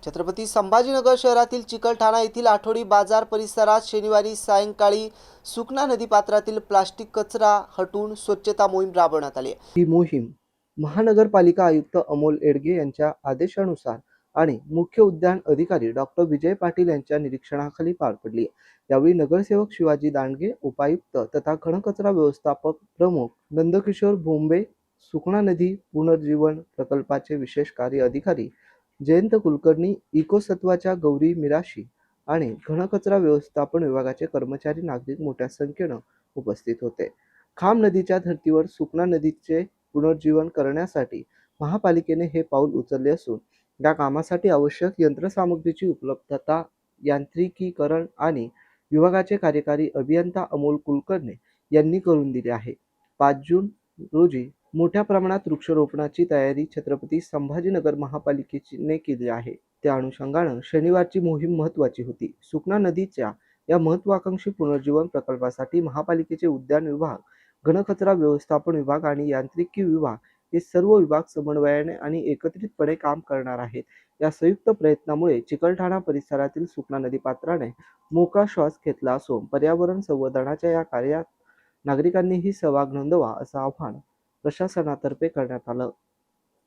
छत्रपती संभाजीनगर शहरातील चिकलठाणा येथील आठवडी बाजार परिसरात शनिवारी सायंकाळी सुकना नदीपात्रातील प्लास्टिक कचरा हटवून स्वच्छता मोहीम राबवण्यात आली। ही मोहीम महानगरपालिका आयुक्त अमोल एडगे यांच्या आदेशानुसार आणि मुख्य उद्यान अधिकारी डॉक्टर विजय पाटील यांच्या निरीक्षणाखाली पार पडली। यावेळी नगरसेवक शिवाजी दांडगे, उपायुक्त तथा घनकचरा व्यवस्थापक प्रमुख नंदकिशोर भोंबे, सुकना नदी पुनर्जीवन प्रकल्पाचे विशेष कार्य अधिकारी जयंत कुलकर्णी, इकोसत्वाच्या गौरी मिराशी आणि घनकचरा व्यवस्थापन विभागाचे कर्मचारी नागरिक मोठ्या संख्येने उपस्थित होते। खाम नदीच्या धर्तीवर सुकना नदीचे पुनर्जीवन करण्यासाठी महापालिकेने हे पाऊल उचलले असून या कामासाठी आवश्यक यंत्रसामग्रीची उपलब्धता यांत्रिकीकरण आणि विभागाचे कार्यकारी अभियंता अमोल कुलकर्णी यांनी करून दिले आहे। 5 जून रोजी मोठ्या प्रमाणात वृक्षारोपणाची तयारी छत्रपती संभाजीनगर महापालिकेने केली आहे। त्या अनुषंगाने शनिवारची मोहीम महत्त्वाची होती। सुकना नदीच्या या महत्त्वाकांक्षी पुनर्जीवन प्रकल्पासाठी महापालिकेचे उद्यान विभाग, घनकचरा व्यवस्थापन विभाग आणि यांत्रिकी विभाग हे सर्व विभाग समन्वयाने आणि एकत्रितपणे काम करणार आहेत। या संयुक्त प्रयत्नामुळे चिकलठाणा परिसरातील सुकना नदीपात्राने मोकळा श्वास घेतला असून पर्यावरण संवर्धनाच्या या कार्यात नागरिकांनीही सहभाग नोंदवा असं आवाहन प्रशासनातर्फे करण्यात आलं।